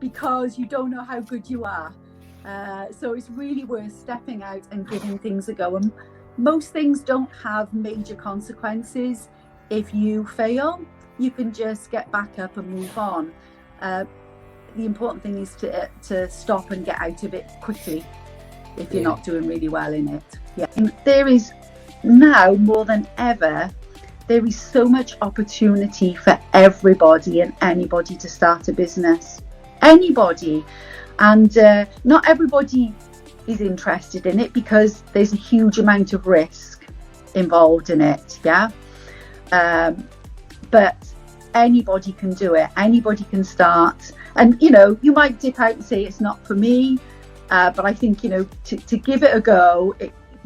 because you don't know how good you are. So it's really worth stepping out and giving things a go. And most things don't have major consequences. If you fail, you can just get back up and move on. The important thing is to stop and get out of it quickly if you're not doing really well in it. Yeah. And there is now more than ever, there is so much opportunity for everybody and anybody to start a business. Anybody. And not everybody is interested in it because there's a huge amount of risk involved in it. Yeah. But anybody can do it. Anybody can start. And, you know, you might dip out and say it's not for me. But I think, you know, to give it a go,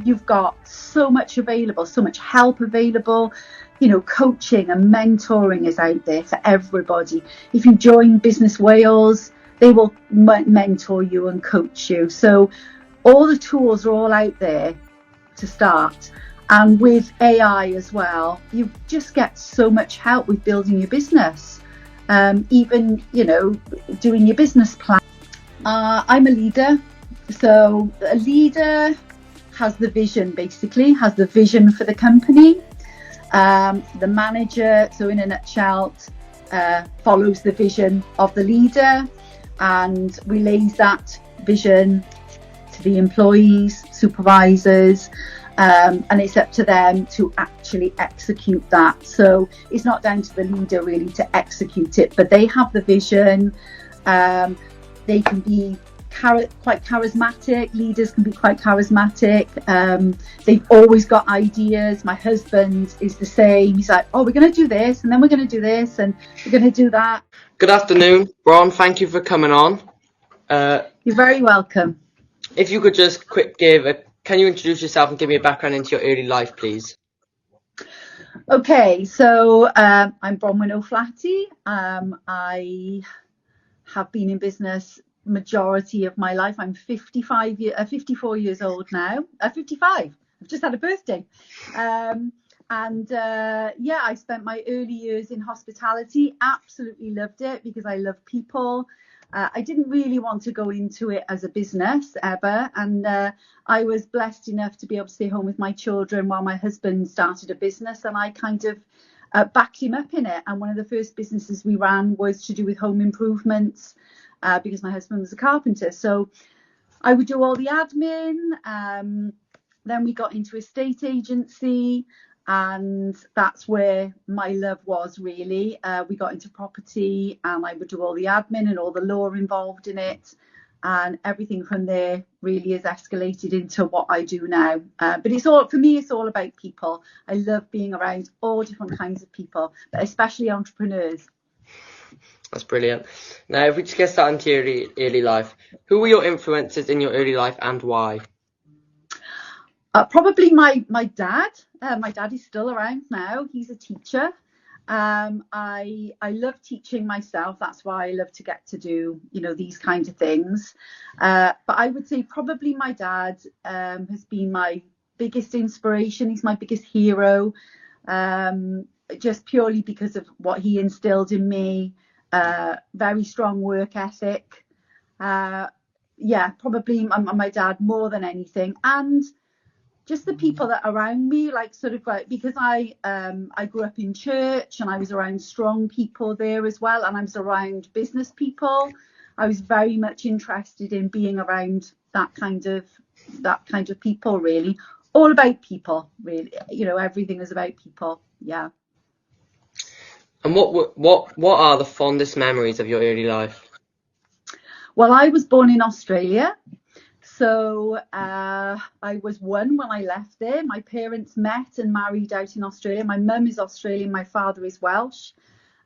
you've got so much available, so much help available. You know, coaching and mentoring is out there for everybody. If you join Business Wales, they will mentor you and coach you. So all the tools are all out there to start. And with AI as well, you just get so much help with building your business. Even, you know, doing your business plan. I'm a leader. So a leader has the vision, basically, has the vision for the company. The manager, so in a nutshell, follows the vision of the leader and relays that vision to the employees, supervisors, and it's up to them to actually execute that. So it's not down to the leader really to execute it, but they have the vision. They can be quite charismatic. Leaders can be quite charismatic. They've always got ideas. My husband is the same. He's like, oh, we're going to do this, and then we're going to do this, and we're going to do that. Good afternoon, Bron. Thank you for coming on. You're very welcome. If you could just can you introduce yourself and give me a background into your early life, please? Okay, so I'm Bronwyn O'Flaherty. I have been in business majority of my life. I'm 54 years old now. 55. I've just had a birthday. I spent my early years in hospitality. Absolutely loved it because I love people. I didn't really want to go into it as a business ever. And I was blessed enough to be able to stay home with my children while my husband started a business. And I kind of backed him up in it. And one of the first businesses we ran was to do with home improvements because my husband was a carpenter. So I would do all the admin. Then we got into estate agency. And that's where my love was really. We got into property and I would do all the admin and all the law involved in it. And everything from there really has escalated into what I do now. But for me, it's all about people. I love being around all different kinds of people, but especially entrepreneurs. That's brilliant. Now, if we just get started into your early life, who were your influences in your early life and why? Probably my dad. My dad is still around now. He's a teacher. I love teaching myself. That's why I love to get to do, you know, these kinds of things. But I would say probably my dad has been my biggest inspiration. He's my biggest hero, just purely because of what he instilled in me. Very strong work ethic. Probably my dad more than anything. And just the people that are around me, because I grew up in church and I was around strong people there as well, and I was around business people. I was very much interested in being around that kind of people, really. All about people, really. You know, everything is about people. Yeah. And what are the fondest memories of your early life? Well, I was born in Australia. So I was one when I left there. My parents met and married out in Australia. My mum is Australian, my father is Welsh.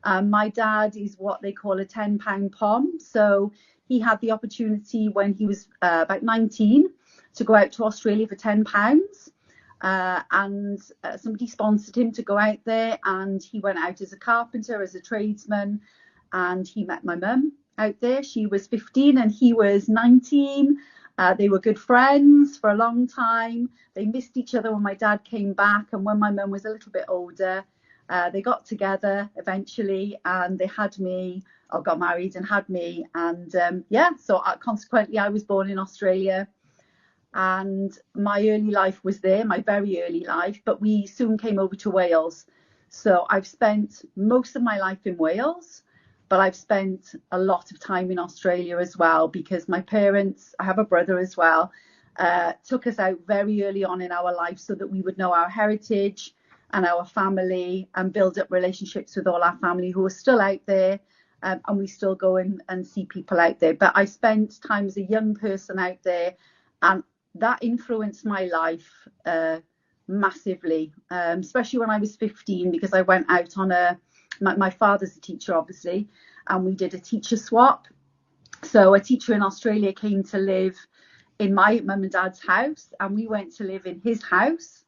My dad is what they call a 10-pound pom. So he had the opportunity when he was about 19 to go out to Australia for £10. And somebody sponsored him to go out there, and he went out as a carpenter, as a tradesman, and he met my mum out there. She was 15 and he was 19. They were good friends for a long time. They missed each other when my dad came back, and when my mum was a little bit older, they got together eventually, and they had me I got married and had me. And so consequently, I was born in Australia. And my early life was there, my very early life, but we soon came over to Wales. So I've spent most of my life in Wales, but I've spent a lot of time in Australia as well, because my parents, I have a brother as well, took us out very early on in our life so that we would know our heritage and our family and build up relationships with all our family who are still out there. And we still go and see people out there. But I spent time as a young person out there, and that influenced my life massively, especially when I was 15, because I went out on my father's a teacher, obviously, and we did a teacher swap. So a teacher in Australia came to live in my mum and dad's house, and we went to live in his house.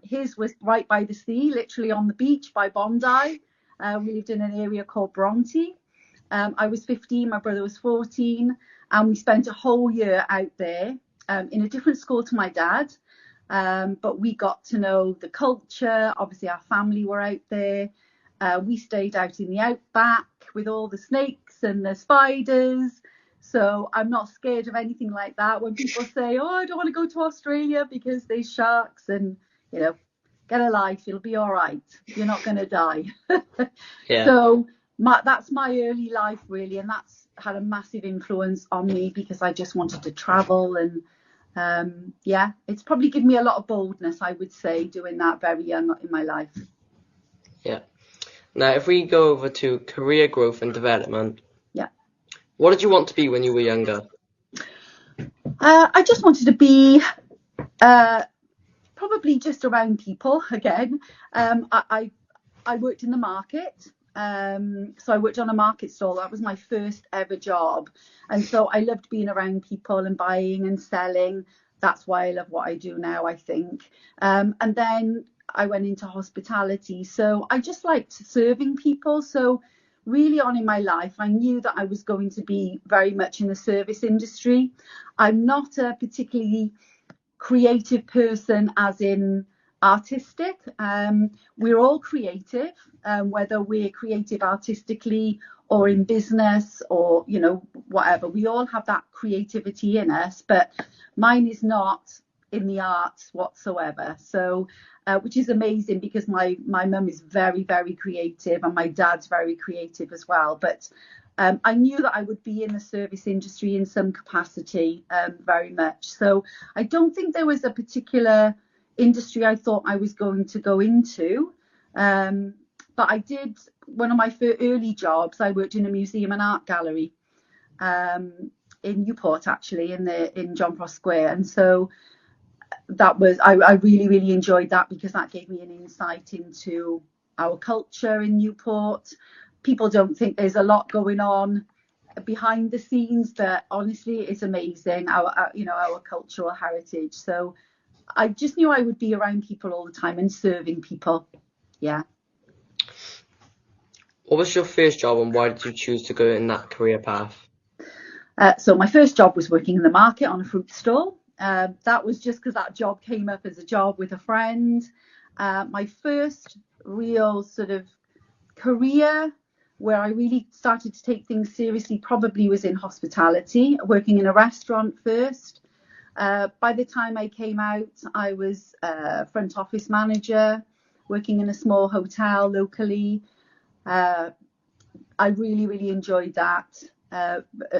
His was right by the sea, literally on the beach by Bondi. We lived in an area called Bron. I was 15, my brother was 14, and we spent a whole year out there in a different school to my dad. But we got to know the culture. Obviously, our family were out there. We stayed out in the outback with all the snakes and the spiders. So I'm not scared of anything like that. When people say, oh, I don't want to go to Australia because there's sharks, and, get a life, you'll be all right. You're not going to die. Yeah. So that's my early life, really. And that's had a massive influence on me, because I just wanted to travel. And it's probably given me a lot of boldness, I would say, doing that very young in my life. Yeah. Now, if we go over to career growth and development. Yeah. What did you want to be when you were younger? I just wanted to be probably just around people again. I worked in the market. So I worked on a market stall. That was my first ever job. And so I loved being around people and buying and selling. That's why I love what I do now, I think. And then I went into hospitality. So I just liked serving people. So really on in my life, I knew that I was going to be very much in the service industry. I'm not a particularly creative person, as in artistic. We're all creative, whether we're creative artistically or in business or whatever. We all have that creativity in us, but mine is not in the arts whatsoever. So which is amazing, because my mum is very, very creative, and my dad's very creative as well. But I knew that I would be in the service industry in some capacity, very much. So I don't think there was a particular industry I thought I was going to go into. But I did, one of my early jobs, I worked in a museum and art gallery in Newport, actually, in John Frost Square. And so that was, I really, really enjoyed that, because that gave me an insight into our culture in Newport. People don't think there's a lot going on behind the scenes, but honestly, it's amazing, our cultural heritage. So I just knew I would be around people all the time and serving people. Yeah. What was your first job, and why did you choose to go in that career path? So my first job was working in the market on a fruit stall. That was just because that job came up as a job with a friend. My first real sort of career where I really started to take things seriously probably was in hospitality, working in a restaurant first. By the time I came out, I was a front office manager, working in a small hotel locally. I really, really enjoyed that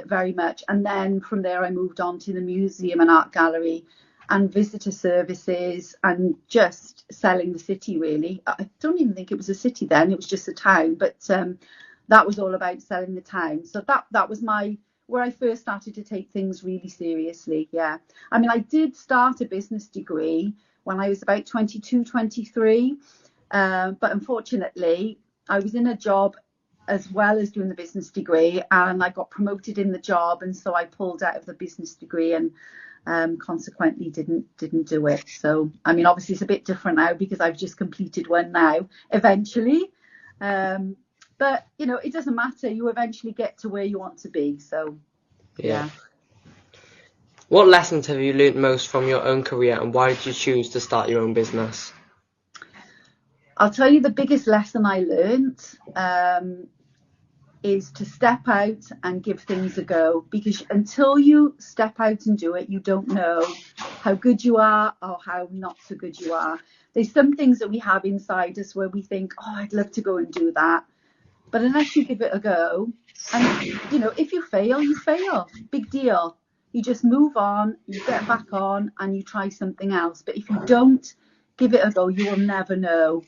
very much. And then from there, I moved on to the museum and art gallery and visitor services, and just selling the city, really. I don't even think it was a city then, it was just a town, but that was all about selling the town. So that was where I first started to take things really seriously. Yeah. I mean, I did start a business degree when I was about 22, 23. But unfortunately, I was in a job as well as doing the business degree, and I got promoted in the job. And so I pulled out of the business degree and consequently didn't do it. So, I mean, obviously it's a bit different now because I've just completed one now, eventually. But, it doesn't matter. You eventually get to where you want to be. So, yeah. What lessons have you learned most from your own career, and why did you choose to start your own business? I'll tell you the biggest lesson I learned is to step out and give things a go, because until you step out and do it, you don't know how good you are or how not so good you are. There's some things that we have inside us where we think, oh, I'd love to go and do that. But unless you give it a go, and if you fail, you fail. Big deal. You just move on, you get back on, and you try something else. But if you don't give it a go, you will never know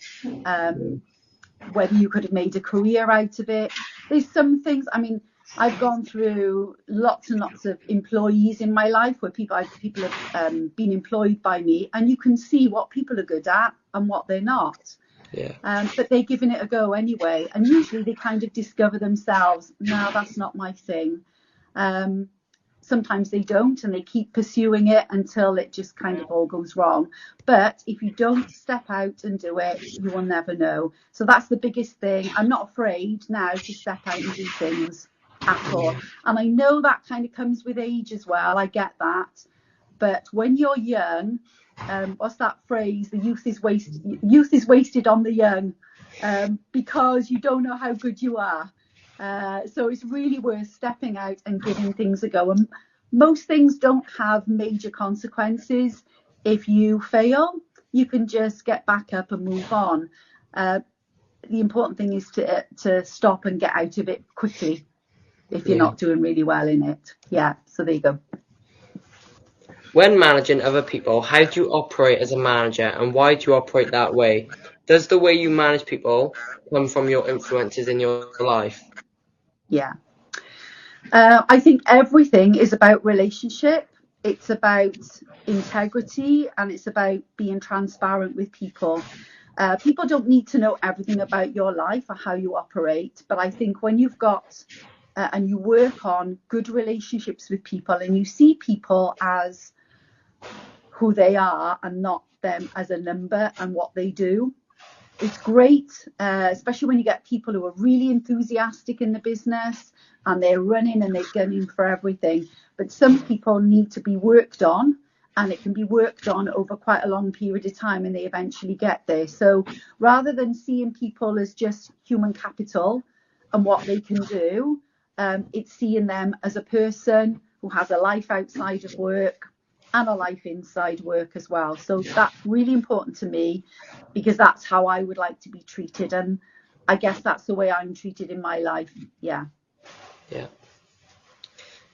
whether you could have made a career out of it. There's some things, I've gone through lots and lots of employees in my life where people have been employed by me, and you can see what people are good at and what they're not. Yeah. But they're giving it a go anyway, and usually they kind of discover themselves, no, that's not my thing. Sometimes they don't, and they keep pursuing it until it just kind of all goes wrong. But if you don't step out and do it, you will never know. So that's the biggest thing. I'm not afraid now to step out and do things at all. And I know that kind of comes with age as well. I get that. But when you're young, what's that phrase? The youth is wasted on the young, because you don't know how good you are. So it's really worth stepping out and giving things a go. And most things don't have major consequences. If you fail, you can just get back up and move on. The important thing is to stop and get out of it quickly if you're not doing really well in it. Yeah, so there you go. When managing other people, how do you operate as a manager, and why do you operate that way? Does the way you manage people come from your influences in your life? Yeah. I think everything is about relationship. It's about integrity, and it's about being transparent with people. People don't need to know everything about your life or how you operate, but I think when you've got and you work on good relationships with people, and you see people as who they are and not them as a number and what they do, it's great, especially when you get people who are really enthusiastic in the business and they're running and they're gunning for everything. But some people need to be worked on, and it can be worked on over quite a long period of time, and they eventually get there. So rather than seeing people as just human capital and what they can do, it's seeing them as a person who has a life outside of work and a life inside work as well. So that's really important to me, because that's how I would like to be treated, and I guess that's the way I'm treated in my life. Yeah.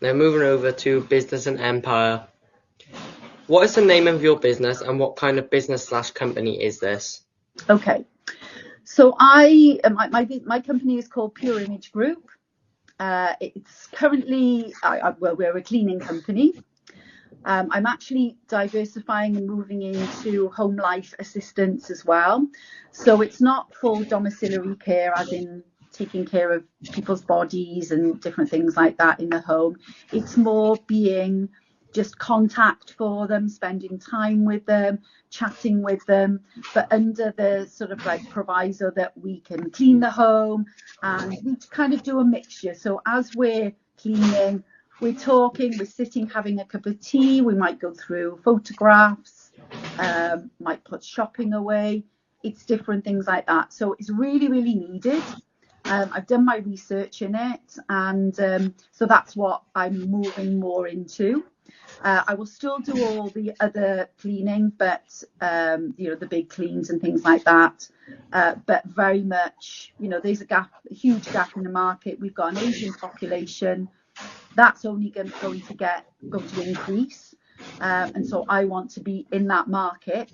Now moving over to business and empire. What is the name of your business, and what kind of business / company is this? Okay. So my company is called Pure Image Group. It's currently, we're a cleaning company. I'm actually diversifying and moving into home life assistance as well. So it's not full domiciliary care, as in taking care of people's bodies and different things like that in the home. It's more being just contact for them, spending time with them, chatting with them, but under the sort of like proviso that we can clean the home, and we kind of do a mixture. So as we're cleaning, we're talking, we're sitting, having a cup of tea, we might go through photographs, might put shopping away. It's different things like that. So it's really, really needed. I've done my research in it, and so that's what I'm moving more into. I will still do all the other cleaning, but the big cleans and things like that. But very much, there's a huge gap in the market. We've got an aging population. That's only going to increase, and so I want to be in that market.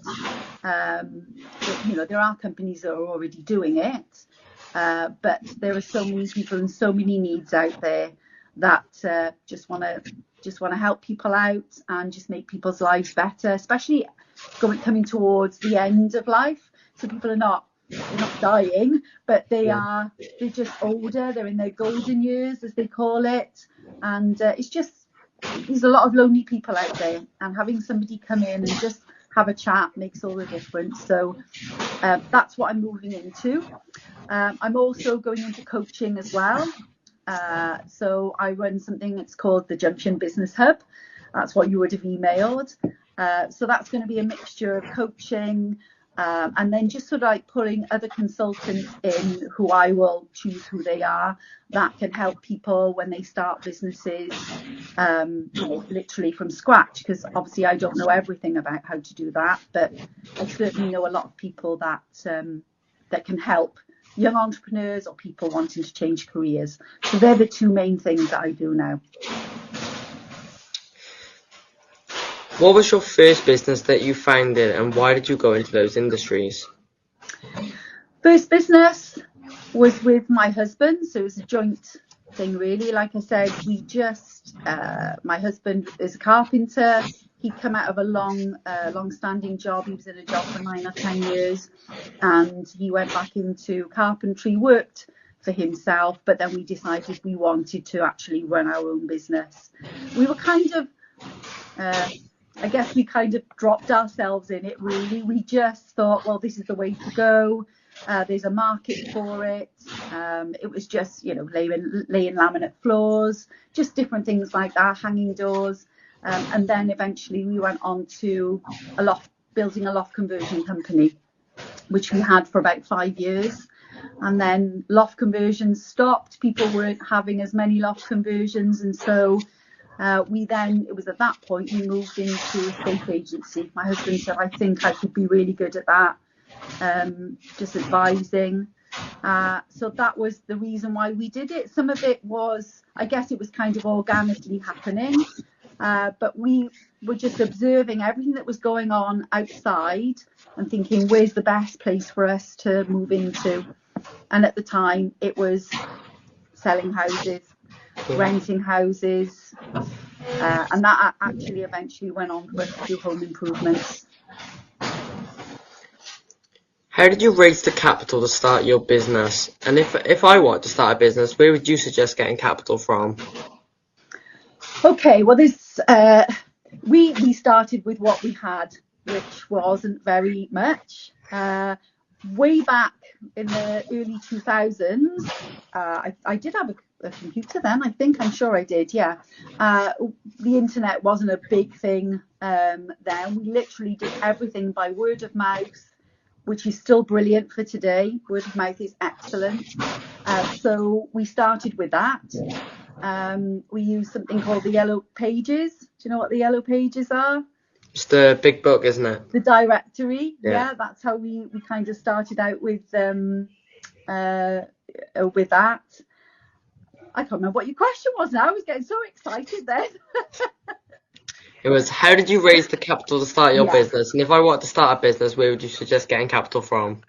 There are companies that are already doing it, but there are so many people and so many needs out there that just want to help people out and just make people's lives better, especially coming towards the end of life. So people they're not dying, but they're just older. They're in their golden years, as they call it, and there's a lot of lonely people out there, and having somebody come in and just have a chat makes all the difference. So that's what I'm moving into. I'm also going into coaching as well. So I run something that's called the Junction Business Hub. That's what you would have emailed. So that's going to be a mixture of coaching, And then just sort of like pulling other consultants in who I will choose who they are, that can help people when they start businesses, literally from scratch, because obviously I don't know everything about how to do that, but I certainly know a lot of people that that can help young entrepreneurs or people wanting to change careers. So they're the two main things that I do now. What was your first business that you founded, and why did you go into those industries? First business was with my husband, so it was a joint thing really. Like I said, we just my husband is a carpenter. He'd come out of a long-standing job. He was in a job for 9 or 10 years, and he went back into carpentry, worked for himself, but then we decided we wanted to actually run our own business. We were kind of I guess we kind of dropped ourselves in it really. We just thought, well, this is the way to go. There's a market for it. It was just, laying laminate floors, just different things like that, hanging doors. And then eventually we went on to building a loft conversion company, which we had for about 5 years. And then loft conversions stopped. People weren't having as many loft conversions. And so it was at that point we moved into a estate agency. My husband said, I think I could be really good at that, just advising. So that was the reason why we did it. Some of it was, I guess it was kind of organically happening, but we were just observing everything that was going on outside and thinking, where's the best place for us to move into? And at the time it was selling houses, renting houses, and that actually eventually went on for us to do home improvements. How did you raise the capital to start your business? And if I want to start a business, where would you suggest getting capital from? Okay, well, we started with what we had, which wasn't very much. Way back in the early 2000s, I did have a computer then. I'm sure I did, yeah. The internet wasn't a big thing then. We literally did everything by word of mouth, which is still brilliant for today. Word of mouth is excellent. So we started with that. We used something called the Yellow Pages. Do you know what the Yellow Pages are? It's the big book, isn't it? The directory. Yeah, that's how we kind of started out with that. I can't remember what your question was now. I was getting so excited then. It was, how did you raise the capital to start your business? And if I want to start a business, where would you suggest getting capital from?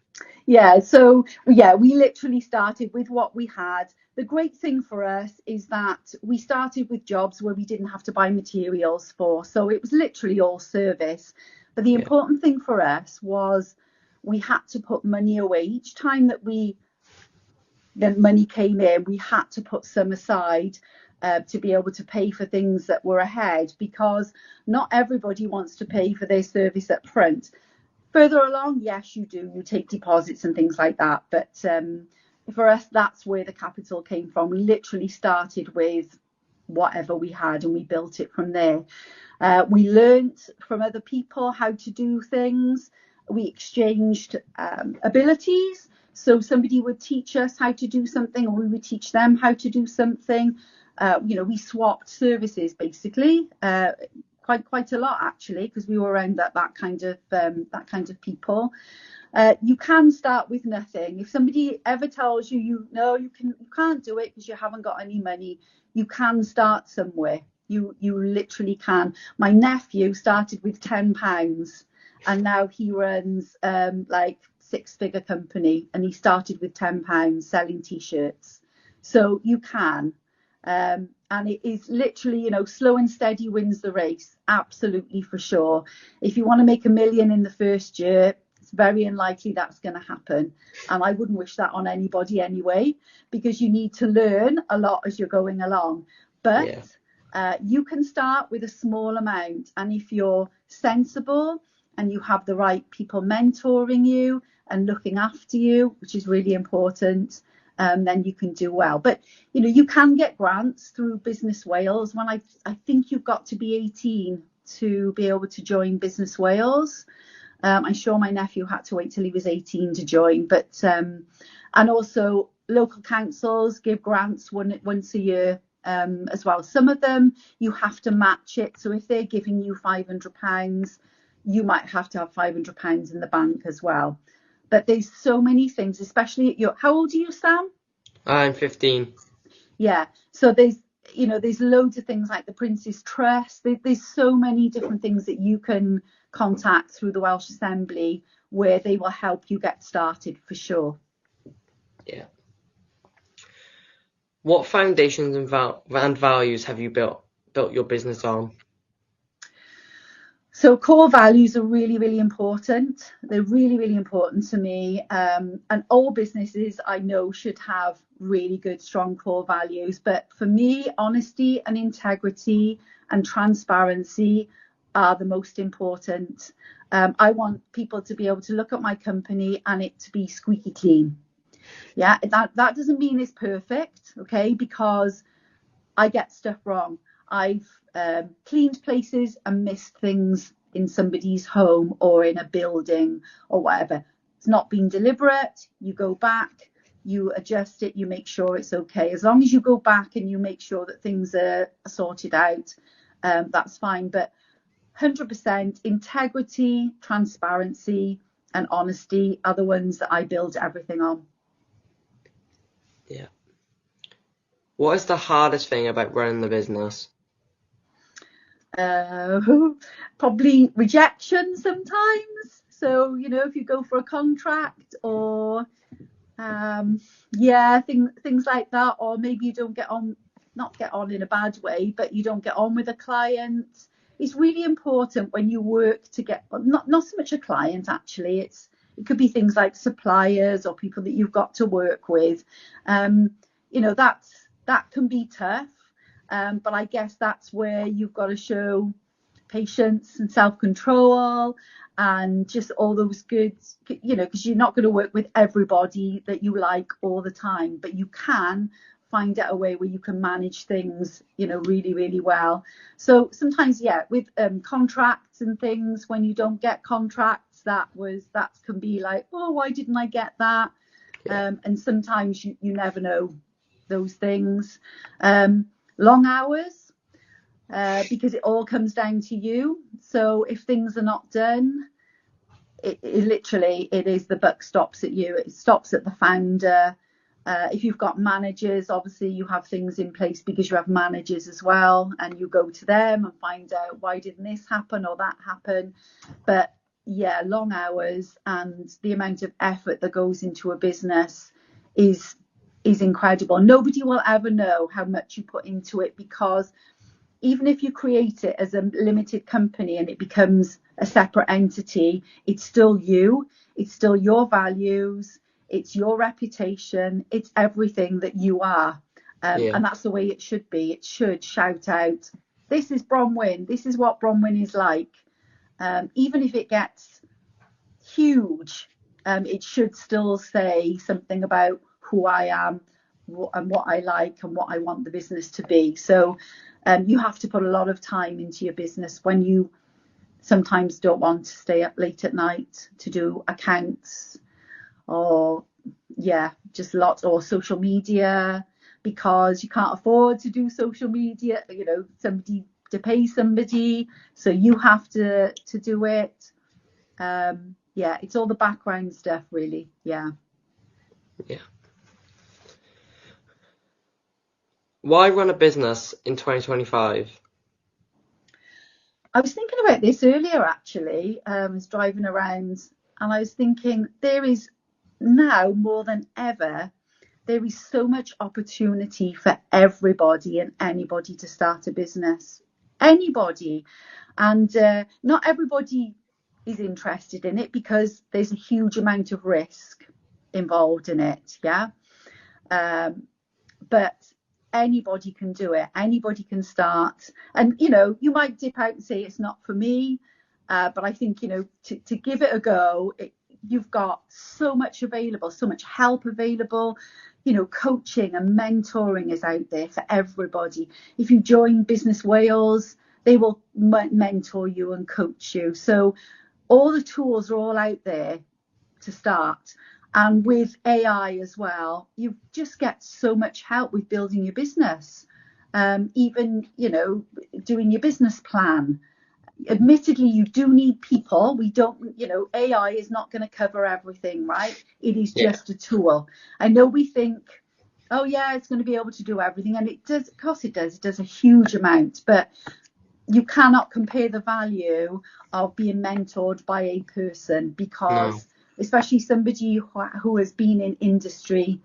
Yeah, so we literally started with what we had. The great thing for us is that we started with jobs where we didn't have to buy materials for. So it was literally all service. But the important thing for us was we had to put money away. Each time that money came in, we had to put some aside to be able to pay for things that were ahead, because not everybody wants to pay for their service up front. Further along, yes, you do. You take deposits and things like that. But for us, that's where the capital came from. We literally started with whatever we had and we built it from there. We learned from other people how to do things. We exchanged abilities. So somebody would teach us how to do something, or we would teach them how to do something. We swapped services basically. Quite a lot actually, because we were around that kind of people. You can start with nothing. If somebody ever tells you you can't do it because you haven't got any money, you can start somewhere. You literally can. My nephew started with £10, and now he runs like 6-figure company, and he started with £10 selling t-shirts. So you can. And it is literally, slow and steady wins the race. Absolutely, for sure. If you want to make $1 million in the first year, it's very unlikely that's going to happen. And I wouldn't wish that on anybody anyway, because you need to learn a lot as you're going along. But you can start with a small amount. And if you're sensible and you have the right people mentoring you and looking after you, which is really important, then you can do well. But you can get grants through Business Wales. When I think you've got to be 18 to be able to join Business Wales. I'm sure my nephew had to wait till he was 18 to join, but and also local councils give grants once a year as well. Some of them you have to match it, so if they're giving you £500, you might have to have £500 in the bank as well. But there's so many things, especially at your, how old are you, Sam? I'm 15. Yeah, so there's loads of things like the Prince's Trust. There's so many different things that you can contact through the Welsh Assembly where they will help you get started for sure. Yeah. What foundations and values have you built your business on? So core values are really, really important. They're really, really important to me. And all businesses I know should have really good, strong core values. But for me, honesty and integrity and transparency are the most important. I want people to be able to look at my company and it to be squeaky clean. Yeah, that doesn't mean it's perfect, okay? Because I get stuff wrong. I've cleaned places and missed things in somebody's home or in a building or whatever. It's not been deliberate. You go back, you adjust it, you make sure it's okay. As long as you go back and you make sure that things are sorted out, that's fine. But 100% integrity, transparency and honesty are the ones that I build everything on. Yeah. What is the hardest thing about running the business? Probably rejection sometimes. So, if you go for a contract or things like that, or maybe you don't not get on in a bad way, but you don't get on with a client. It's really important when you work to get, not so much a client actually, it could be things like suppliers or people that you've got to work with. That can be tough. But I guess that's where you've got to show patience and self-control and just all those good, because you're not going to work with everybody that you like all the time, but you can find out a way where you can manage things, really, really well. So sometimes, with contracts and things, when you don't get contracts, that can be like, oh, why didn't I get that? Yeah. And sometimes you never know those things. Long hours, because it all comes down to you. So if things are not done, it is the buck stops at you. It stops at the founder. If you've got managers, obviously you have things in place because you have managers as well, and you go to them and find out why didn't this happen or that happen. But yeah, long hours and the amount of effort that goes into a business is incredible. Nobody will ever know how much you put into it, because even if you create it as a limited company and it becomes a separate entity, it's still you, it's still your values, it's your reputation, it's everything that you are. And that's the way it should be. It should shout out, this is Bronwyn, this is what Bronwyn is like. Even if it gets huge, it should still say something about who I am and what I like and what I want the business to be. So you have to put a lot of time into your business when you sometimes don't want to stay up late at night to do accounts or just lots, or social media, because you can't afford to do social media, somebody to pay somebody, so you have to do it. It's all the background stuff really. Why run a business in 2025? I was thinking about this earlier actually. I was driving around and I was thinking, there is now more than ever, there is so much opportunity for everybody and anybody to start a business. Anybody. And not everybody is interested in it because there's a huge amount of risk involved in it. But anybody can do it. Anybody can start. And, you might dip out and say it's not for me. But I think, to give it a go, you've got so much available, so much help available. Coaching and mentoring is out there for everybody. If you join Business Wales, they will mentor you and coach you. So all the tools are all out there to start. And with AI as well, you just get so much help with building your business. Even, doing your business plan. Admittedly, you do need people. We don't, AI is not going to cover everything, right? It is just a tool. I know we think, oh yeah, it's going to be able to do everything. And it does, of course it does. It does a huge amount, but you cannot compare the value of being mentored by a person, because especially somebody who has been in industry,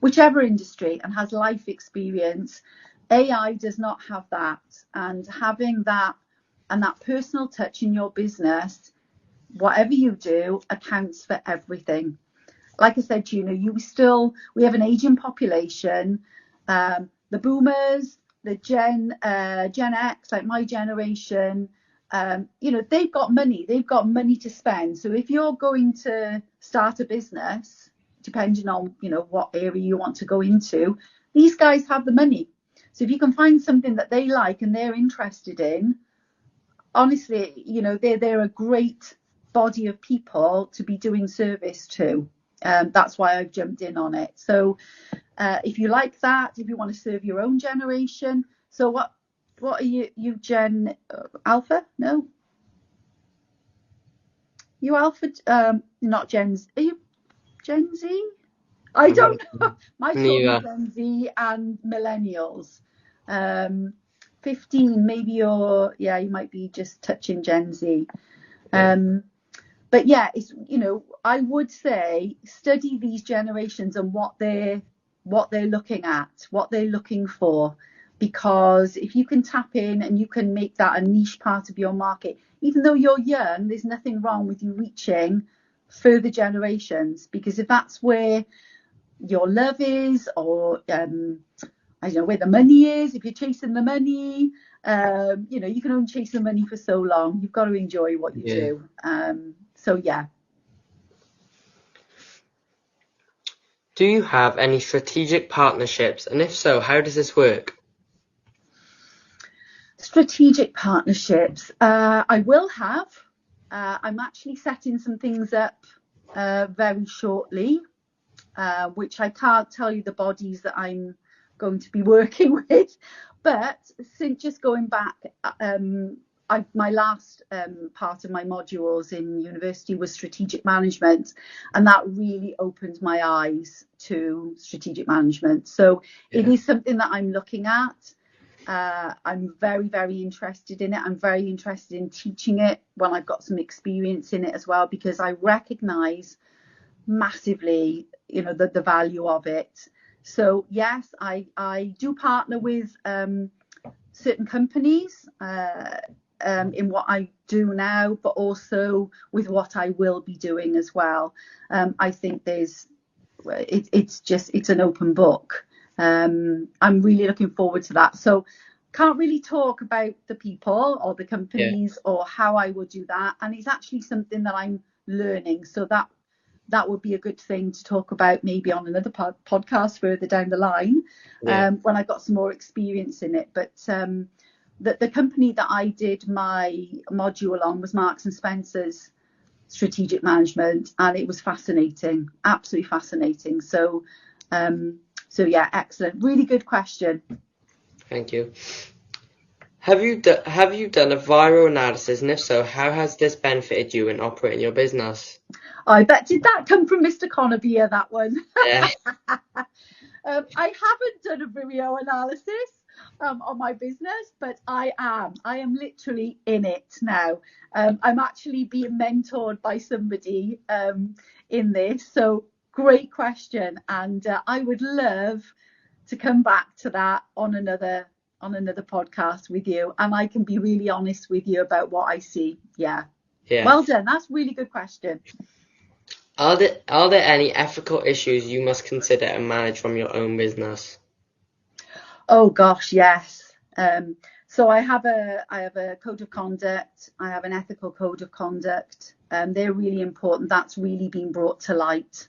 whichever industry, and has life experience. AI does not have that. And having that and that personal touch in your business, whatever you do, accounts for everything. Like I said, we have an aging population. The boomers, the Gen X, like my generation, they've got money to spend. So if you're going to start a business, depending on, what area you want to go into, these guys have the money. So if you can find something that they like and they're interested in, honestly, they're a great body of people to be doing service to. That's why I've jumped in on it. So if you like that, if you want to serve your own generation. So what are you Gen Alpha? No, you Alpha, not Gen Z. Are you Gen Z? I don't know. My children Gen Z and millennials. 15, maybe you might be just touching Gen Z. But yeah, it's, I would say study these generations and what they're looking at, what they're looking for, because if you can tap in and you can make that a niche part of your market, even though you're young, there's nothing wrong with you reaching further generations, because if that's where your love is, or I don't know, where the money is, if you're chasing the money, you can only chase the money for so long. You've got to enjoy what you do. So yeah. Do you have any strategic partnerships? And if so, how does this work? Strategic partnerships. I will have. I'm actually setting some things up very shortly, which I can't tell you the bodies that I'm going to be working with. But since just going back, my last part of my modules in university was strategic management, and that really opened my eyes to strategic management. So it is something that I'm looking at. I'm very, very interested in it. I'm very interested in teaching it when I've got some experience in it as well, because I recognise massively, the value of it. So yes, I do partner with certain companies in what I do now, but also with what I will be doing as well. I think it's an open book. I'm really looking forward to that. So can't really talk about the people or the companies or how I would do that. And it's actually something that I'm learning. So that would be a good thing to talk about maybe on another podcast further down the line, when I got some more experience in it. But the company that I did my module on was Marks and Spencer's strategic management, and it was fascinating, absolutely fascinating. So yeah, excellent, really good question. Thank you. Have you done a viral analysis, and if so, how has this benefited you in operating your business? I bet, did that come from Mr. Conabier, that one? Yeah. I haven't done a video analysis on my business, but I am literally in it now. I'm actually being mentored by somebody in this. So great question, and I would love to come back to that on another podcast with you, and I can be really honest with you about what I see. Yeah. Well done. That's a really good question. Are there any ethical issues you must consider and manage from your own business? Oh gosh, yes. So I have a code of conduct. I have an ethical code of conduct. They're really important. That's really been brought to light.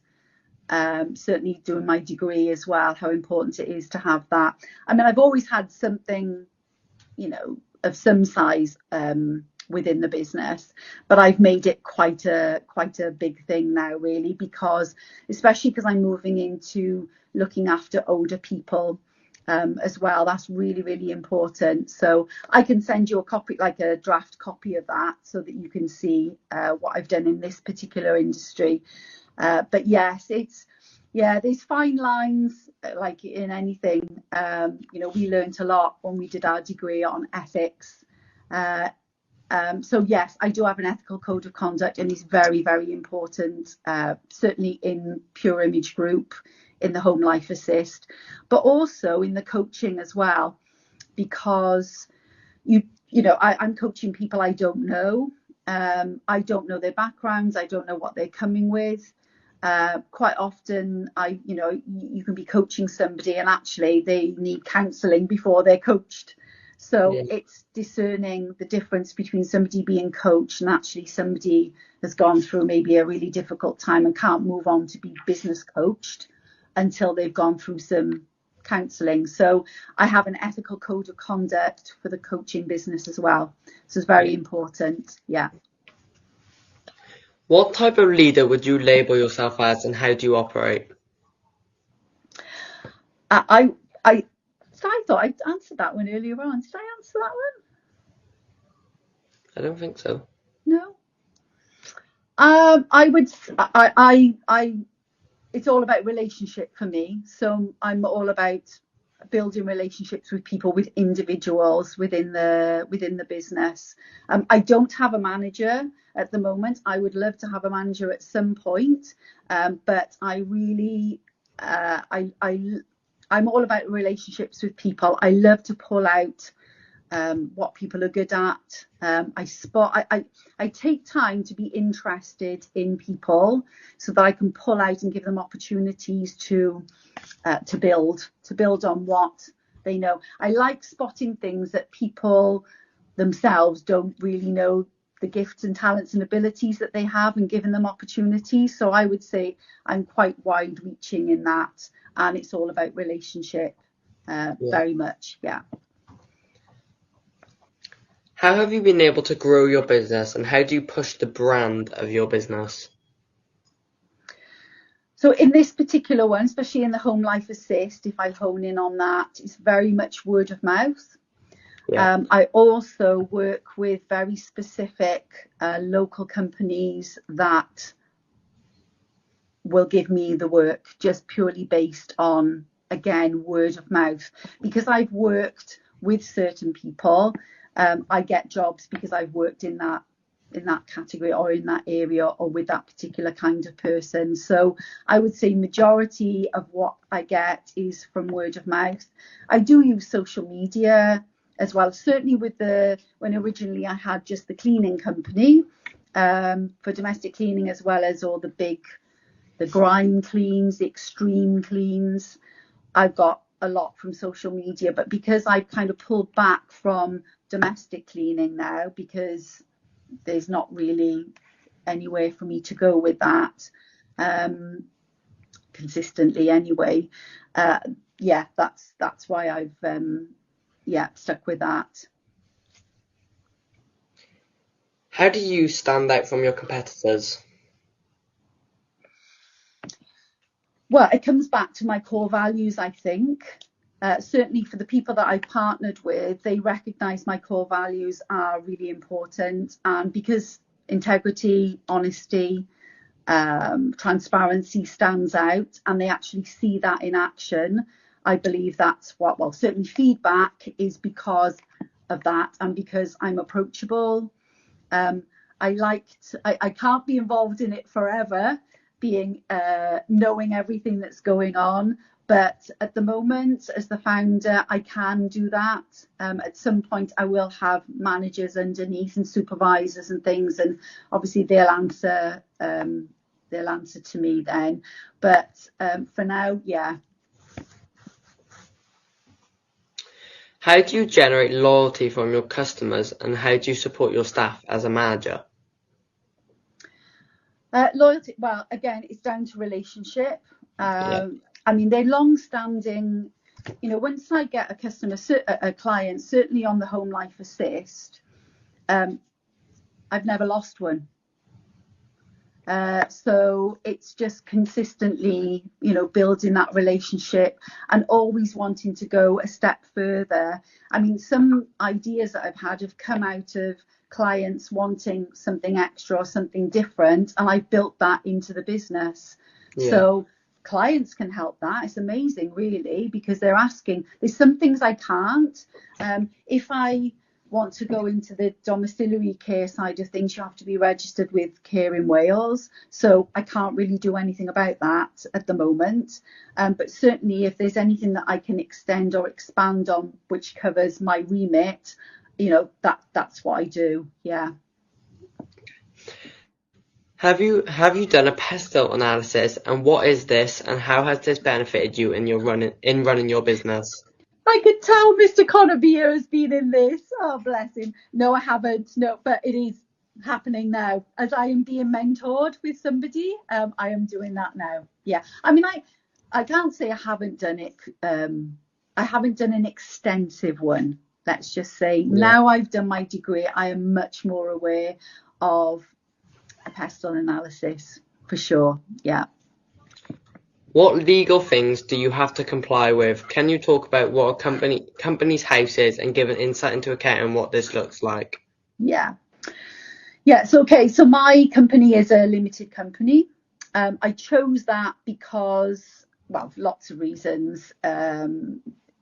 Certainly doing my degree as well, how important it is to have that. I mean, I've always had something, of some size within the business, but I've made it quite a big thing now, really, because especially because I'm moving into looking after older people as well. That's really, really important. So I can send you a copy, like a draft copy of that, so that you can see what I've done in this particular industry. But yes, there's fine lines, like in anything. We learnt a lot when we did our degree on ethics. So yes, I do have an ethical code of conduct, and it's very, very important, certainly in Pure Image Group, in the Home Life Assist, but also in the coaching as well, because I'm coaching people I don't know. I don't know their backgrounds. I don't know what they're coming with. Quite often, you can be coaching somebody and actually they need counselling before they're coached. So it's discerning the difference between somebody being coached and actually somebody has gone through maybe a really difficult time and can't move on to be business coached until they've gone through some counselling. So I have an ethical code of conduct for the coaching business as well. So it's very important. Yeah. What type of leader would you label yourself as, and how do you operate? I thought I'd answered that one earlier on. Did I answer that one? I don't think so. No. It's all about relationship for me. So I'm all about building relationships with people, with individuals within the business. I don't have a manager at the moment. I would love to have a manager at some point, but I really I'm all about relationships with people. I love to pull out what people are good at. I take time to be interested in people so that I can pull out and give them opportunities to build on what they know. I like spotting things that people themselves don't really know, the gifts and talents and abilities that they have, and giving them opportunities. So I would say I'm quite wide reaching in that, and it's all about relationship, very much. Yeah. How have you been able to grow your business, and how do you push the brand of your business? So in this particular one, especially in the Home Life Assist, if I hone in on that, it's very much word of mouth. Yeah. I also work with very specific local companies that will give me the work just purely based on, again, word of mouth. Because I've worked with certain people, I get jobs because I've worked in that category or in that area or with that particular kind of person. So I would say majority of what I get is from word of mouth. I do use social media as well, certainly when originally I had just the cleaning company for domestic cleaning, as well as all the grime cleans, the extreme cleans. I've got a lot from social media, but because I've kind of pulled back from domestic cleaning now, because there's not really anywhere for me to go with that consistently anyway. That's why I've stuck with that. How do you stand out from your competitors? Well, it comes back to my core values, I think. Certainly for the people that I've partnered with, they recognise my core values are really important. And because integrity, honesty, transparency stands out, and they actually see that in action, I believe that's certainly feedback is because of that, and because I'm approachable. I can't be involved in it forever, knowing everything that's going on. But at the moment, as the founder, I can do that. At some point, I will have managers underneath and supervisors and things, and obviously they'll answer to me then. But for now, yeah. How do you generate loyalty from your customers, and how do you support your staff as a manager? Loyalty, well, again, it's down to relationship. I mean, they're long-standing. Once I get a client, certainly on the Home Life Assist, I've never lost one. So it's just consistently, building that relationship and always wanting to go a step further. I mean, some ideas that I've had have come out of clients wanting something extra or something different, and I've built that into the business. Yeah. So clients can help that. It's amazing, really, because they're asking. There's some things I can't. If I want to go into the domiciliary care side of things, you have to be registered with Care in Wales. So I can't really do anything about that at the moment. But certainly if there's anything that I can extend or expand on, which covers my remit, that's what I do. Yeah. Have you done a pestle analysis, and what is this, and how has this benefited you in running your business? I could tell Mr. Connor has been in this. Oh, bless him. No, I haven't. No, but it is happening now. As I am being mentored with somebody, I am doing that now. Yeah. I mean, I can't say I haven't done it. I haven't done an extensive one. Let's just say now I've done my degree, I am much more aware of a pestle analysis for sure. Yeah. What legal things do you have to comply with? Can you talk about what a company's house is and give an insight into account and what this looks like? Yeah. So my company is a limited company. I chose that because, well, lots of reasons.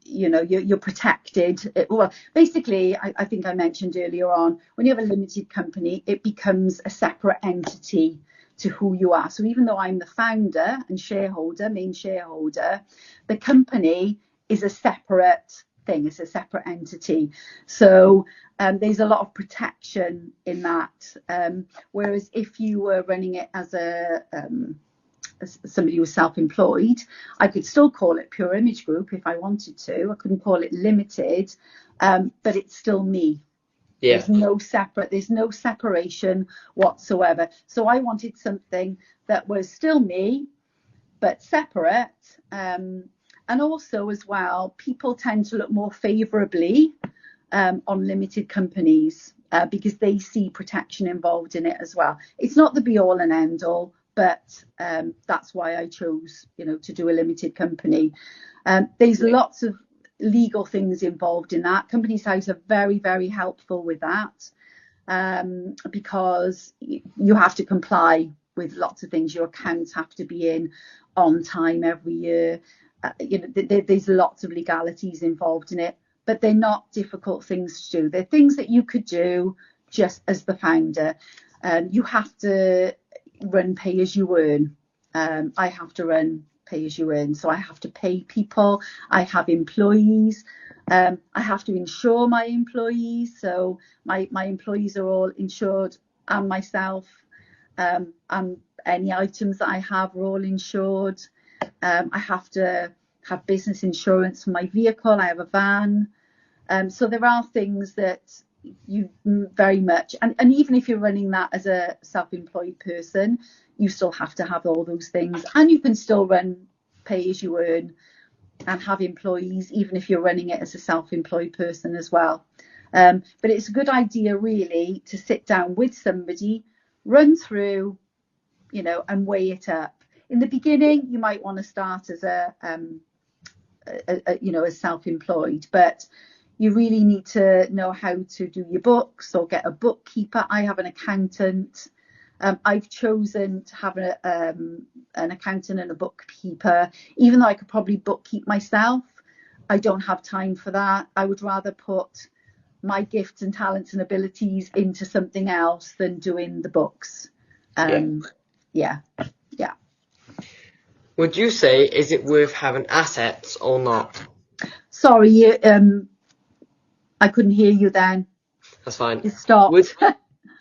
You're protected. Basically, I think I mentioned earlier on, when you have a limited company, it becomes a separate entity to who you are. So even though I'm the founder and main shareholder, the company is a separate thing. It's a separate entity. So there's a lot of protection in that. Whereas if you were running it as somebody who was self-employed, I could still call it Pure Image Group if I wanted to. I couldn't call it limited, but it's still me. Yeah. There's no separation whatsoever. So I wanted something that was still me, but separate. And also as well, people tend to look more favourably on limited companies because they see protection involved in it as well. It's not the be all and end all, but that's why I chose, to do a limited company. There's lots of legal things involved in that. Companies House are very, very helpful with that because you have to comply with lots of things. Your accounts have to be in on time every year. There's lots of legalities involved in it, but they're not difficult things to do. They're things that you could do just as the founder. You have to run pay as you earn. I have to run pay as you earn. So I have to pay people. I have employees. I have to insure my employees. So my employees are all insured, and myself, and any items that I have are all insured. I have to have business insurance for my vehicle. I have a van. So there are things that you very much, and even if you're running that as a self-employed person, you still have to have all those things, and you can still run pay as you earn and have employees even if you're running it as a self-employed person as well. But it's a good idea really to sit down with somebody, run through, and weigh it up. In the beginning you might want to start as as self-employed, but you really need to know how to do your books or get a bookkeeper. I have an accountant. I've chosen to have an accountant and a bookkeeper, even though I could probably bookkeep myself. I don't have time for that. I would rather put my gifts and talents and abilities into something else than doing the books. Yeah. Would you say, is it worth having assets or not? Sorry, I couldn't hear you then. That's fine. It stopped.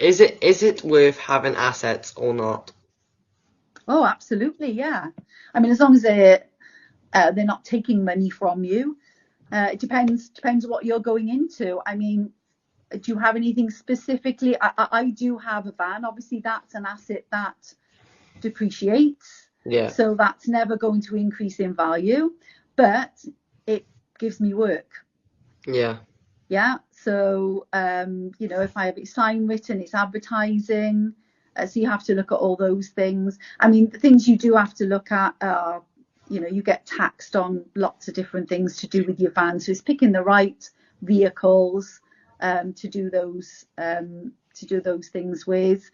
Is it worth having assets or not? Oh, absolutely, yeah. I mean, as long as they're not taking money from you. It depends what you're going into. I mean, do you have anything specifically? I do have a van. Obviously, that's an asset that depreciates. Yeah. So that's never going to increase in value, but it gives me work. Yeah. Yeah. So, if I have a sign written, it's advertising. So you have to look at all those things. I mean, the things you do have to look at are, you get taxed on lots of different things to do with your van. So it's picking the right vehicles to do those things with.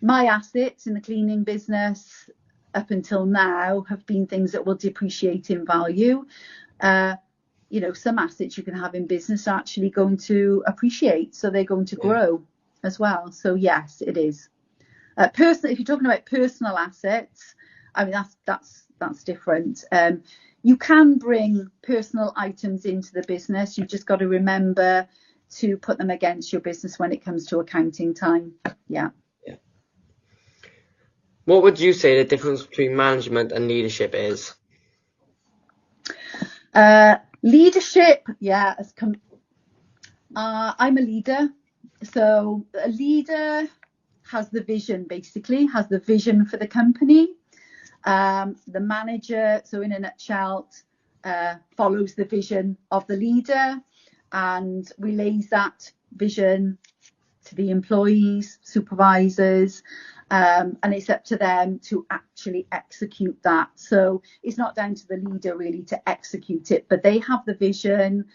My assets in the cleaning business up until now have been things that will depreciate in value. Some assets you can have in business are actually going to appreciate, so they're going to grow as well. So yes, it is. If you're talking about personal assets, I mean that's different. You can bring personal items into the business. You've just got to remember to put them against your business when it comes to accounting time. Yeah. What would you say the difference between management and leadership is? Leadership, yeah. I'm a leader. So a leader has the vision, basically, has the vision for the company. The manager, so in a nutshell, follows the vision of the leader and relays that vision to the employees, supervisors, and it's up to them to actually execute that. So it's not down to the leader really to execute it, but they have the vision.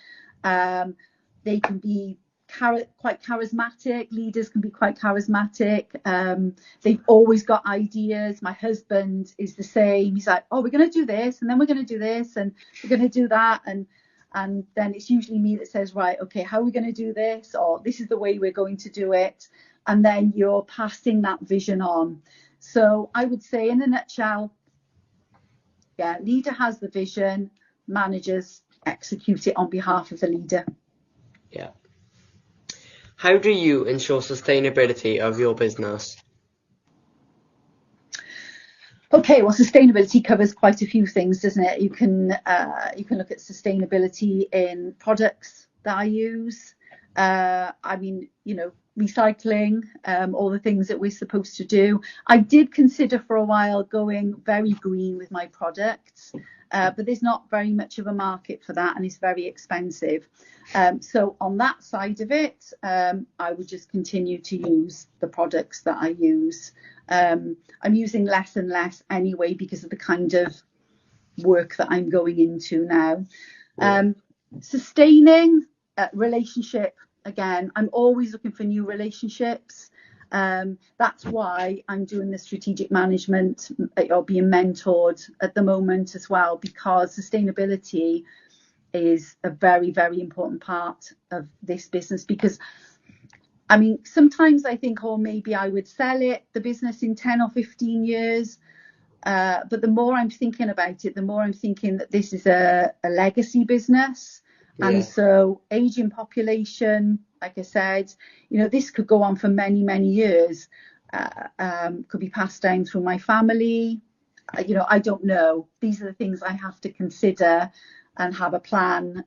They can be quite charismatic. Leaders can be quite charismatic. They've always got ideas. My husband is the same. He's like, oh, we're going to do this, and then we're going to do this, and we're going to do that, and then it's usually me that says, right, okay, how are we going to do this? Or this is the way we're going to do it. And then you're passing that vision on. So I would say in a nutshell, yeah, leader has the vision, managers execute it on behalf of the leader. Yeah. How do you ensure sustainability of your business? Okay, well, sustainability covers quite a few things, doesn't it? You can look at sustainability in products that I use. Recycling, all the things that we're supposed to do. I did consider for a while going very green with my products, but there's not very much of a market for that, and it's very expensive. So on that side of it, I would just continue to use the products that I use. I'm using less and less anyway because of the kind of work that I'm going into now. Sustaining relationship. Again, I'm always looking for new relationships. That's why I'm doing the strategic management or being mentored at the moment as well, because sustainability is a very, very important part of this business. Because, I mean, sometimes I think, oh, maybe I would sell the business in 10 or 15 years. But the more I'm thinking about it, the more I'm thinking that this is a legacy business. And so aging population, like I said, this could go on for many, many years, could be passed down through my family. I don't know. These are the things I have to consider and have a plan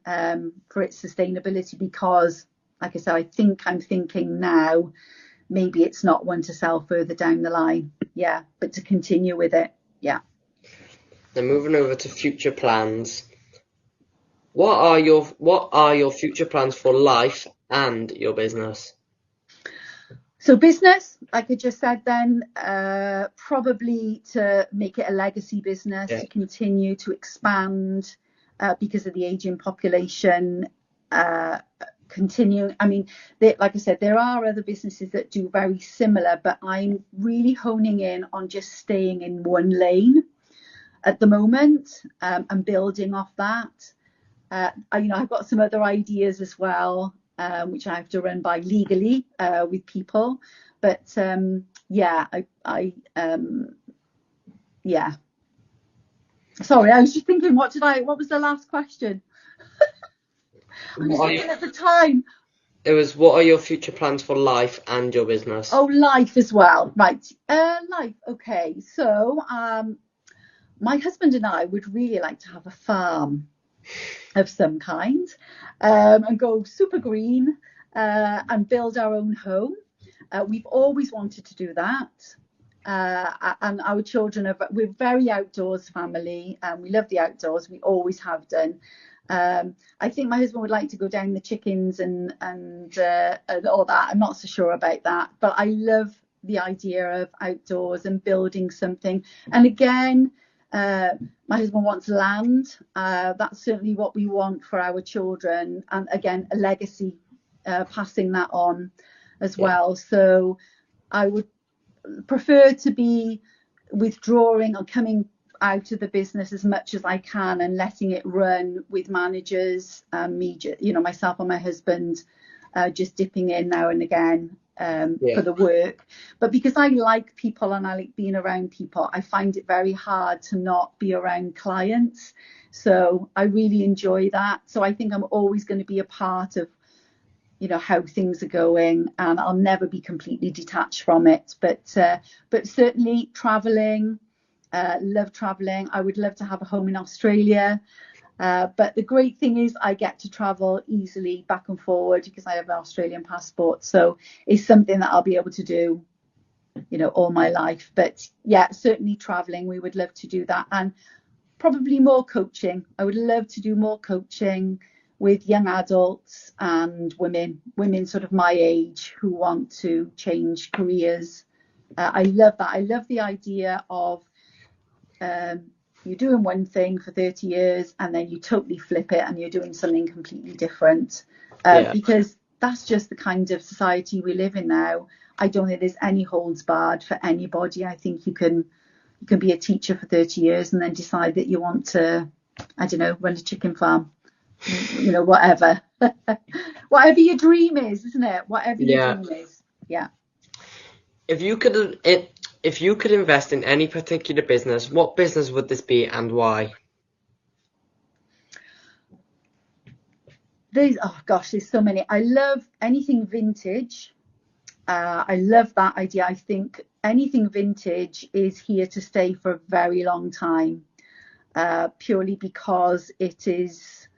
for its sustainability, because, like I said, I'm thinking now, maybe it's not one to sell further down the line. Yeah, but to continue with it. Yeah. Then moving over to future plans. What are your future plans for life and your business? So business, like I just said then, probably to make it a legacy business, to continue to expand because of the aging population. Continue. I mean, like I said, there are other businesses that do very similar, but I'm really honing in on just staying in one lane at the moment and building off that. I've got some other ideas as well, which I have to run by legally with people. But yeah. Sorry, I was just thinking, what was the last question? I'm just looking at the time. It was, what are your future plans for life and your business? Oh, life as well. Right. Life. Okay. So my husband and I would really like to have a farm of some kind and go super green and build our own home. We've always wanted to do that. And our children we're very outdoors family, and we love the outdoors. We always have done. I think my husband would like to go down the chickens and all that. I'm not so sure about that, but I love the idea of outdoors and building something. And again, my husband wants land. That's certainly what we want for our children. And again, a legacy, passing that on as well. So I would prefer to be withdrawing or coming out of the business as much as I can and letting it run with managers, myself and my husband, just dipping in now and again for the work. But because I like people and I like being around people, I find it very hard to not be around clients. So I really enjoy that. So I think I'm always going to be a part of, how things are going, and I'll never be completely detached from it. But certainly traveling. Love traveling. I would love to have a home in Australia, but the great thing is I get to travel easily back and forward because I have an Australian passport, so it's something that I'll be able to do all my life. But yeah, certainly traveling, we would love to do that, and probably more coaching. I would love to do more coaching with young adults and women sort of my age who want to change careers. I love that. I love the idea of you're doing one thing for 30 years and then you totally flip it and you're doing something completely different, because that's just the kind of society we live in now. I don't think there's any holds barred for anybody. I think you can be a teacher for 30 years and then decide that you want to, I don't know, run a chicken farm, whatever. Whatever your dream is, isn't it? Whatever your dream is. Yeah. If you could invest in any particular business, what business would this be and why? There's so many. I love anything vintage. I love that idea. I think anything vintage is here to stay for a very long time, purely because it's just,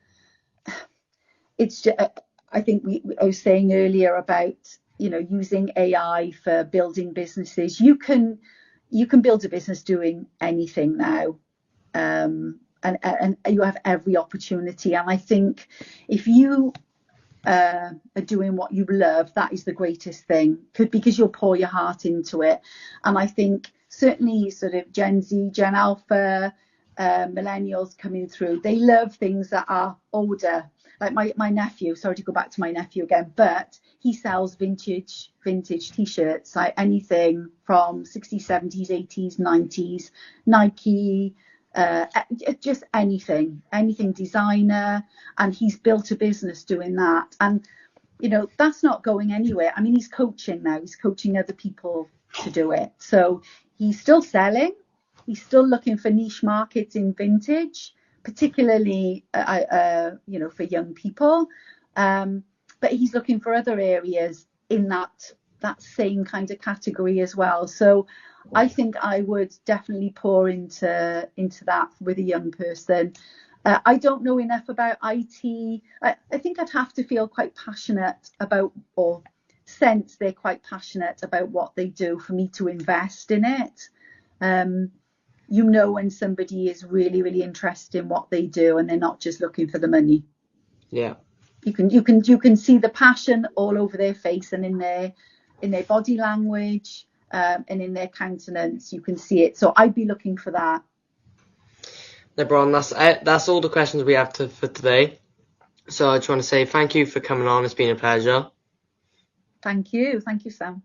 I think I was saying earlier about using AI for building businesses. You can build a business doing anything now, and you have every opportunity. And I think if you are doing what you love, that is the greatest thing, because you'll pour your heart into it. And I think certainly sort of Gen Z, Gen Alpha, millennials coming through, they love things that are older. Like my nephew, sorry to go back to my nephew again, but he sells vintage t-shirts, like anything from 60s, 70s, 80s, 90s, Nike, just anything designer. And he's built a business doing that. And, that's not going anywhere. I mean, he's coaching now. He's coaching other people to do it. So he's still selling. He's still looking for niche markets in vintage, particularly, for young people. But he's looking for other areas in that same kind of category as well. So I think I would definitely pour into that with a young person. I don't know enough about IT. I think I'd have to feel quite passionate about, or sense they're quite passionate about what they do for me to invest in it. When somebody is really, really interested in what they do and they're not just looking for the money. Yeah. You can see the passion all over their face and in their body language, and in their countenance. You can see it. So I'd be looking for that. Now, Bron, that's all the questions we have for today. So I just want to say thank you for coming on. It's been a pleasure. Thank you, Sam.